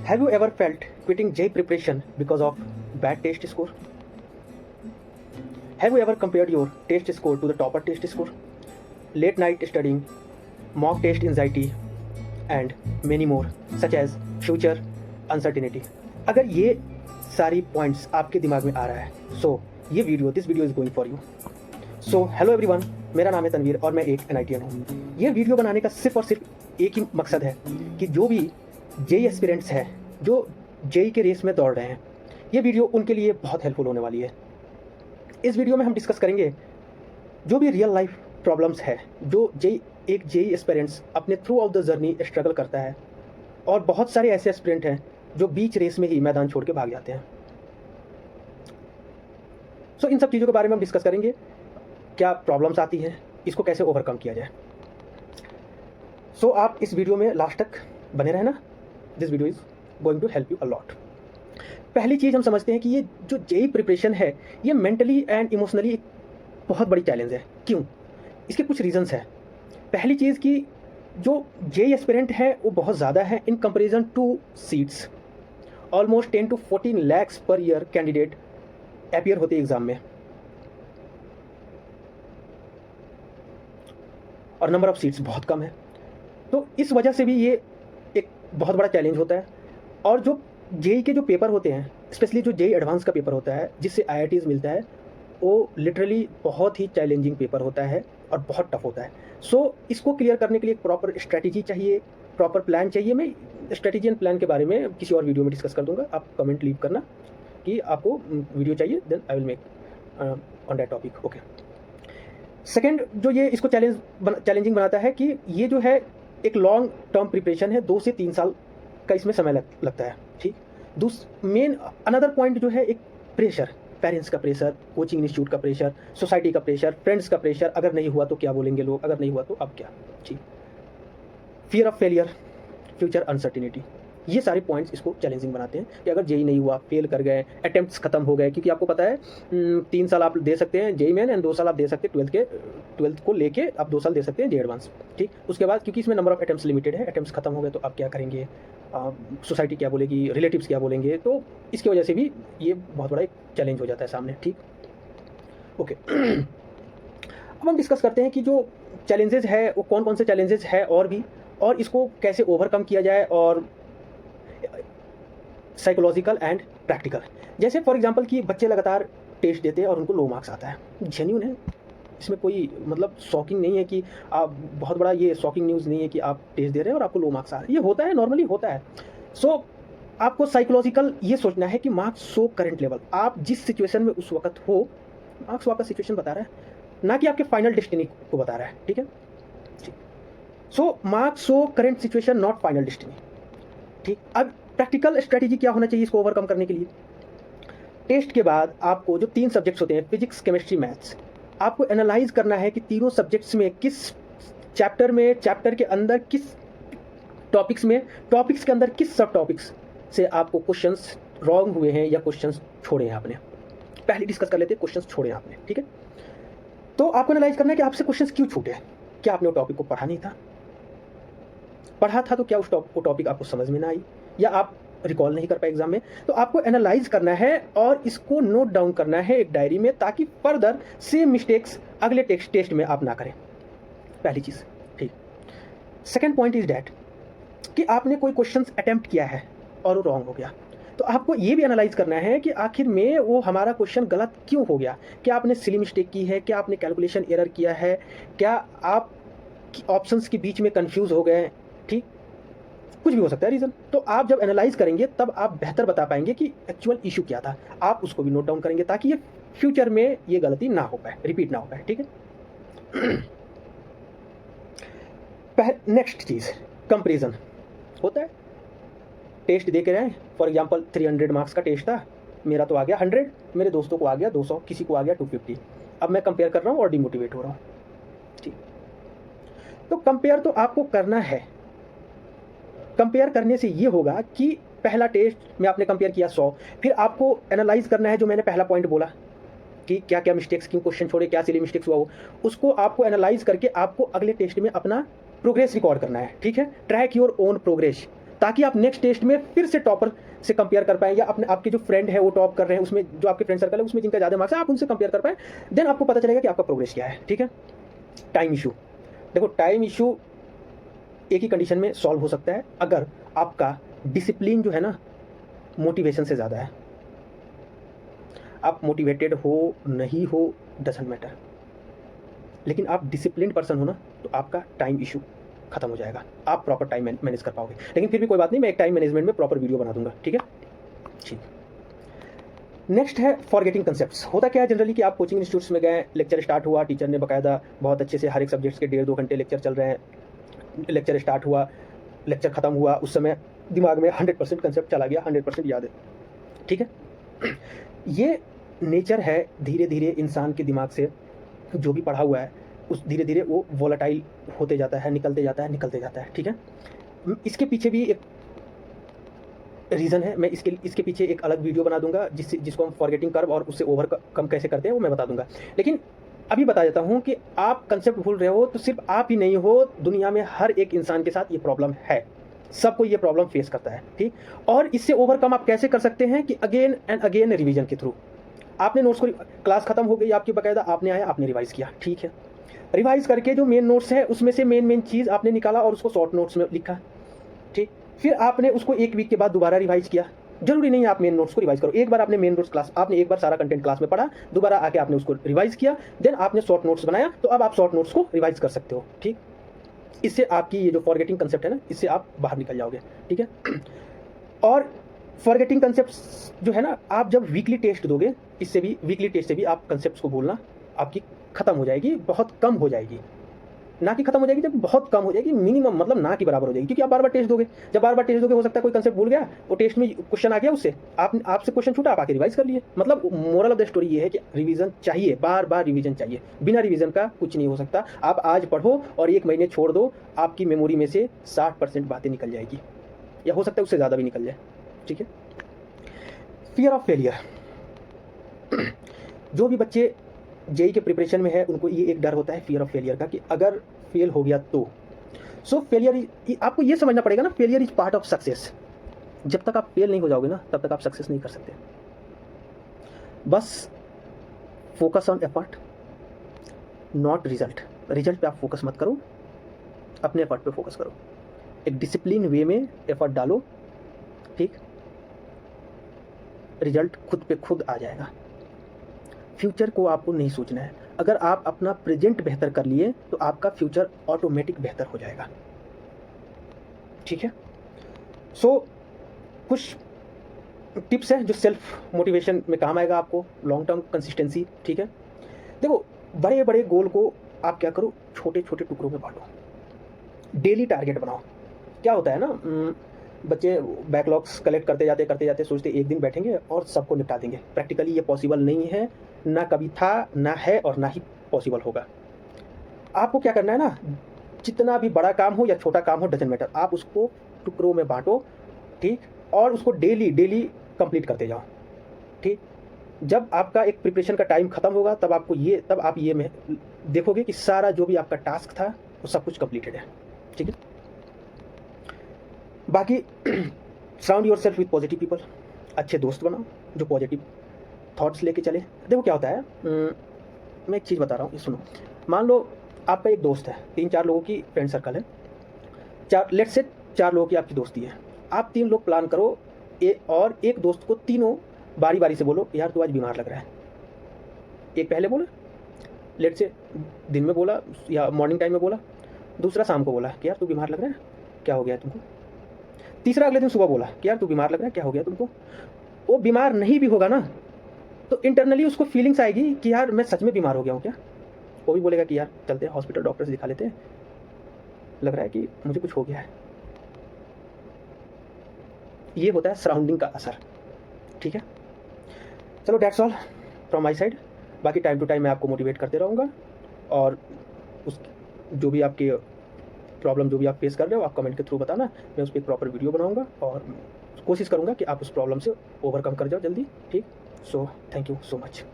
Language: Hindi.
Have you ever felt quitting JEE preparation because of bad test score? Have you ever compared your test score to the topper test score? Late night studying, mock test anxiety, and many more, such as future uncertainty. अगर ये सारी पॉइंट्स आपके दिमाग में आ रहा है, सो ये video this video is going for you. So hello everyone, मेरा नाम है तनवीर और मैं एक NITian हूँ। ये वीडियो बनाने का सिर्फ और सिर्फ एक ही मकसद है कि जो भी JEE एस्पिरेंट्स हैं, जो JEE के रेस में दौड़ रहे हैं, ये वीडियो उनके लिए बहुत हेल्पफुल होने वाली है। इस वीडियो में हम डिस्कस करेंगे जो भी रियल लाइफ प्रॉब्लम्स है, जो एक JEE एस्पिरेंट्स अपने through out the journey struggle करता है, और बहुत सारे ऐसे एस्पिरेंट हैं जो बीच रेस में ही मैदान छोड़ के भाग जाते हैं। सो इन सब चीज़ों के बारे में हम डिस्कस करेंगे। क्या प्रॉब्लम्स आती हैं, इसको कैसे ओवरकम किया जाए। सो आप इस वीडियो में लास्ट तक बने रहना। This video is going to help you a lot. पहली चीज़ हम समझते हैं कि ये जो JEE प्रिपरेशन है, ये मेंटली एंड इमोशनली एक बहुत बड़ी चैलेंज है। क्यों? इसके कुछ रीजंस हैं। पहली चीज़ कि जो JEE एस्पिरेंट है वो बहुत ज़्यादा है in comparison two seats. Almost 10 to 14 lakhs per year candidate appear होते एग्ज़ाम में, और नंबर ऑफ़ सीट्स बहुत कम है। तो इस वजह से भी ये एक बहुत बड़ा चैलेंज होता है। और जो JEE के जो पेपर होते हैं, स्पेशली जो JEE एडवांस का पेपर होता है जिससे IITs मिलता है, वो लिटरली बहुत ही चैलेंजिंग पेपर होता है और बहुत टफ होता है। सो इसको क्लियर करने के लिए एक प्रॉपर स्ट्रैटेजी चाहिए, प्रॉपर प्लान चाहिए। मैं स्ट्रैटेजी एंड प्लान के बारे में किसी और वीडियो में डिस्कस कर दूंगा। आप कमेंट लीव करना कि आपको वीडियो चाहिए, then I will make on that topic. Okay. Second, जो ये इसको चैलेंजिंग बनाता है कि ये जो है एक लॉन्ग टर्म प्रिपरेशन है, 2 से 3 साल का इसमें समय लगता है। ठीक। मेन अनदर पॉइंट जो है एक प्रेशर, पेरेंट्स का प्रेशर, कोचिंग इंस्टीट्यूट का प्रेशर, सोसाइटी का प्रेशर, फ्रेंड्स का प्रेशर। अगर नहीं हुआ तो क्या बोलेंगे लोग, अगर नहीं हुआ तो अब क्या। ठीक। Fear of failure, future uncertainty, ये सारे पॉइंट्स इसको चैलेंजिंग बनाते हैं कि अगर JEE नहीं हुआ, फेल कर गए, अटेम्प्ट्स खत्म हो गए। क्योंकि आपको पता है 3 साल आप दे सकते हैं JEE मेन एंड 2 साल आप दे सकते हैं ट्वेल्थ को लेके आप 2 साल दे सकते हैं JEE एडवांस। ठीक। उसके बाद क्योंकि इसमें नंबर ऑफ अटेम्प्ट्स लिमिटेड है, अटेम्प्ट्स खत्म हो गए तो आप क्या करेंगे, सोसाइटी क्या बोलेगी, रिलेटिव्स क्या बोलेंगे। तो इसकी वजह से भी ये बहुत बड़ा एक चैलेंज हो जाता है सामने। ठीक। ओके। अब हम डिस्कस करते हैं कि जो चैलेंजेस है वो कौन कौन से चैलेंजेस है और इसको कैसे ओवरकम किया जाए, और साइकोलॉजिकल एंड प्रैक्टिकल। जैसे फॉर एग्जांपल कि बच्चे लगातार टेस्ट देते हैं और उनको लो मार्क्स आता है, जेन्युइन है, इसमें कोई मतलब शॉकिंग नहीं है कि आप बहुत बड़ा ये शॉकिंग न्यूज़ नहीं है कि आप टेस्ट दे रहे हैं और आपको लो मार्क्स आ रहे हैं। ये होता है, नॉर्मली होता है। सो आपको साइकोलॉजिकल ये सोचना है कि मार्क्स शो करंट लेवल, आप जिस सिचुएशन में उस वक्त हो, मार्क्स आपका सिचुएशन बता रहा है, ना कि आपके फाइनल डेस्टिनी को बता रहा है। ठीक है। So marks show current situation, not final destiny. ठीक। अब प्रैक्टिकल स्ट्रेटेजी क्या होना चाहिए इसको ओवरकम करने के लिए। टेस्ट के बाद आपको जो 3 सब्जेक्ट्स होते हैं, फिजिक्स, केमिस्ट्री, मैथ्स, आपको एनालाइज करना है कि तीनों सब्जेक्ट्स में किस चैप्टर के अंदर किस टॉपिक्स में, टॉपिक्स के अंदर किस सब टॉपिक्स से आपको क्वेश्चंस रॉन्ग हुए हैं या क्वेश्चंस छोड़े हैं आपने। पहले डिस्कस कर लेते हैं क्वेश्चंस छोड़े हैं आपने। ठीक है। तो आपको एनालाइज करना है कि आपसे क्वेश्चंस क्यों छूटे हैं। क्या आपने वो टॉपिक को पढ़ा नहीं था, पढ़ा था तो क्या वो टॉपिक आपको समझ में ना आई, या आप रिकॉल नहीं कर पाए एग्जाम में। तो आपको एनालाइज करना है और इसको नोट डाउन करना है एक डायरी में, ताकि फर्दर सेम मिस्टेक्स अगले टेस्ट में आप ना करें। पहली चीज़। ठीक। सेकेंड पॉइंट इज डैट कि आपने कोई क्वेश्चन अटेम्प्ट किया है और वो रॉन्ग हो गया, तो आपको ये भी एनालाइज करना है कि आखिर में वो हमारा क्वेश्चन गलत क्यों हो गया। क्या आपने सिली मिस्टेक की है, क्या आपने कैलकुलेशन एरर किया है, क्या आप ऑप्शंस के बीच में कंफ्यूज हो गए। ठीक। कुछ भी हो सकता है रीज़न। तो आप जब एनालाइज करेंगे तब आप बेहतर बता पाएंगे कि एक्चुअल इशू क्या था। आप उसको भी नोट डाउन करेंगे ताकि ये फ्यूचर में ये गलती ना हो पाए, रिपीट ना हो पाए। ठीक है। नेक्स्ट चीज़, कंपेरिजन होता है। टेस्ट दे के रहे, फॉर एग्जांपल 300 मार्क्स का टेस्ट था, मेरा तो आ गया 100, मेरे दोस्तों को आ गया 200, किसी को आ गया 250। अब मैं कंपेयर कर रहा हूँ और डिमोटिवेट हो रहा हूँ। ठीक। तो कंपेयर तो आपको करना है। कंपेयर करने से ये होगा कि पहला टेस्ट में आपने कंपेयर किया 100, फिर आपको एनालाइज करना है जो मैंने पहला पॉइंट बोला कि क्या क्या मिस्टेक्स, क्यों क्वेश्चन छोड़े, क्या सिली मिस्टेक्स हुआ, उसको आपको एनालाइज करके आपको अगले टेस्ट में अपना प्रोग्रेस रिकॉर्ड करना है। ठीक है। Track your own progress. ताकि आप नेक्स्ट टेस्ट में फिर से टॉपर से कंपेयर कर पाएँ, या अपने आपके जो फ्रेंड है वो टॉप कर रहे हैं, उसमें जो आपके फ्रेंड सर्कल है उसमें जिनका ज़्यादा मार्क्स है आप उनसे कंपेयर कर पाएँ। देन आपको पता चलेगा कि आपका प्रोग्रेस क्या है। ठीक है। टाइम इशू, देखो टाइम इशू एक ही कंडीशन में सॉल्व हो सकता है, अगर आपका डिसिप्लिन जो है ना मोटिवेशन से ज़्यादा है। आप मोटिवेटेड हो नहीं हो डजंट मैटर, लेकिन आप डिसिप्लिन्ड पर्सन हो ना तो आपका टाइम इशू खत्म हो जाएगा, आप प्रॉपर टाइम मैनेज कर पाओगे। लेकिन फिर भी कोई बात नहीं, मैं एक टाइम मैनेजमेंट में प्रॉपर वीडियो बना दूंगा। ठीक है, ठीक। नेक्स्ट है फॉरगेटिंग कंसेप्ट्स। होता क्या है जनरली कि आप कोचिंग इंस्टीट्यूट्स में गए, लेक्चर स्टार्ट हुआ, टीचर ने बाकायदा बहुत अच्छे से हर एक सब्जेक्ट्स के 1.5-2 घंटे लेक्चर चल रहे हैं, लेक्चर स्टार्ट हुआ, लेक्चर खत्म हुआ, उस समय दिमाग में 100% कंसेप्ट चला गया, 100% याद है। ठीक है, ये नेचर है। धीरे धीरे इंसान के दिमाग से जो भी पढ़ा हुआ है उस धीरे धीरे वो वोलेटाइल होते जाता है, निकलते जाता है। ठीक है, इसके पीछे भी एक रीज़न है, मैं इसके पीछे एक अलग वीडियो बना दूंगा जिसको हम फॉरगेटिंग कर्व और उससे ओवरकम कैसे करते हैं वो मैं बता दूंगा। लेकिन अभी बता देता हूँ कि आप कंसेप्ट भूल रहे हो तो सिर्फ आप ही नहीं हो, दुनिया में हर एक इंसान के साथ ये प्रॉब्लम है, सबको ये प्रॉब्लम फेस करता है। ठीक, और इससे ओवरकम आप कैसे कर सकते हैं कि अगेन एंड अगेन रिवीजन के थ्रू। आपने नोट्स को, क्लास खत्म हो गई आपकी बाकायदा, आपने आया आपने रिवाइज किया। ठीक है, रिवाइज करके जो मेन नोट्स है उसमें से मेन चीज़ आपने निकाला और उसको शॉर्ट नोट्स में लिखा। ठीक, फिर आपने उसको 1 वीक के बाद दोबारा रिवाइज किया। जरूरी नहीं है आप मेन नोट्स को रिवाइज करो, एक बार आपने मेन नोट्स क्लास, आपने एक बार सारा कंटेंट क्लास में पढ़ा, दोबारा आके आपने उसको रिवाइज किया, देन आपने शॉर्ट नोट्स बनाया, तो अब आप शॉर्ट नोट्स को रिवाइज कर सकते हो। ठीक, इससे आपकी ये जो फॉरगेटिंग कंसेप्ट है ना, इससे आप बाहर निकल जाओगे। ठीक है, और फॉरगेटिंग कंसेप्ट्स जो है ना, आप जब वीकली टेस्ट दोगे, इससे भी वीकली टेस्ट से भी आप कंसेप्ट्स को भूलना आपकी खत्म हो जाएगी, बहुत कम हो जाएगी। ना कि खत्म हो जाएगी, जब बहुत कम हो जाएगी, मिनिमम मतलब ना की बराबर हो जाएगी, क्योंकि आप बार बार टेस्ट दोगे। जब बार बार टेस्ट दोगे हो सकता है कोई कंसेप्ट भूल गया, वो टेस्ट में क्वेश्चन आ गया, उससे आपसे क्वेश्चन छूटा, आप आके रिवाइज कर लिए। मतलब मोरल ऑफ द स्टोरी ये है कि रिवीजन चाहिए, बार बार रिवीजन चाहिए, बिना रिवीजन का कुछ नहीं हो सकता। आप आज पढ़ो और 1 महीने छोड़ दो, आपकी मेमोरी में से 60% बातें निकल जाएगी, या हो सकता है उससे ज़्यादा भी निकल जाए। ठीक है, फियर ऑफ फेलियर। जो भी बच्चे जेई के प्रिपरेशन में है उनको ये एक डर होता है फियर ऑफ फेलियर का, कि अगर फेल हो गया तो। सो फेलियर, आपको ये समझना पड़ेगा ना, failure is part of success. जब तक आप फेल नहीं हो जाओगे ना, तब तक आप सक्सेस नहीं कर सकते। बस focus on effort, not result. Result पे आप फोकस मत करो, अपने एफर्ट पे फोकस करो, एक डिसिप्लिन वे में एफर्ट डालो। ठीक, रिजल्ट खुद पे खुद आ जाएगा। फ्यूचर को आपको नहीं सोचना है, अगर आप अपना प्रेजेंट बेहतर कर लिए तो आपका फ्यूचर ऑटोमेटिक बेहतर हो जाएगा। ठीक है, सो कुछ टिप्स हैं जो सेल्फ मोटिवेशन में काम आएगा आपको, लॉन्ग टर्म कंसिस्टेंसी। ठीक है, देखो बड़े बड़े गोल को आप क्या करो, छोटे छोटे टुकड़ों में बांटो, डेली टारगेट बनाओ। क्या होता है ना, बच्चे बैकलॉग्स कलेक्ट करते जाते सोचते एक दिन बैठेंगे और सबको निपटा देंगे। प्रैक्टिकली ये पॉसिबल नहीं है, ना कभी था, ना है और ना ही पॉसिबल होगा। आपको क्या करना है ना, जितना भी बड़ा काम हो या छोटा काम हो डजंट मैटर, आप उसको टुकड़ों में बांटो। ठीक, और उसको डेली कंप्लीट करते जाओ। ठीक, जब आपका एक प्रिपरेशन का टाइम खत्म होगा तब आप ये देखोगे कि सारा जो भी आपका टास्क था वो सब कुछ कंप्लीटेड है। ठीक है, बाकी surround your self with positive people, अच्छे दोस्त बनाओ जो पॉजिटिव थॉट्स लेके चले। देखो क्या होता है, मैं एक चीज़ बता रहा हूँ, सुनो। मान लो आपका एक दोस्त है, 3-4 लोगों की फ्रेंड सर्कल है, लेट्स से 4 लोगों की आपकी दोस्ती है। आप 3 लोग प्लान करो, और एक दोस्त को तीनों बारी बारी से बोलो, यार तू आज बीमार लग रहा है। एक पहले बोला, लेट्स से दिन में बोला या मॉर्निंग टाइम में बोला, दूसरा शाम को बोला कि यार तू बीमार लग रहा है, क्या हो गया तुमको। तीसरा अगले दिन सुबह बोला कि यार तू बीमार लग रहा है, क्या हो गया तुमको। वो बीमार नहीं भी होगा ना तो इंटरनली उसको फीलिंग्स आएगी कि यार मैं सच में बीमार हो गया हूँ क्या। वो भी बोलेगा कि यार चलते हैं हॉस्पिटल, डॉक्टर से दिखा लेते हैं, लग रहा है कि मुझे कुछ हो गया है। ये होता है सराउंडिंग का असर। ठीक है, चलो that's all from my side. बाकी टाइम टू टाइम मैं आपको मोटिवेट करते रहूँगा, और उस जो भी आपके प्रॉब्लम जो भी आप फेस कर रहे हो आप कमेंट के थ्रू बताना, मैं उस पर एक प्रॉपर वीडियो बनाऊंगा और कोशिश करूंगा कि आप उस प्रॉब्लम से ओवरकम कर जाओ जल्दी। ठीक, so thank you so much.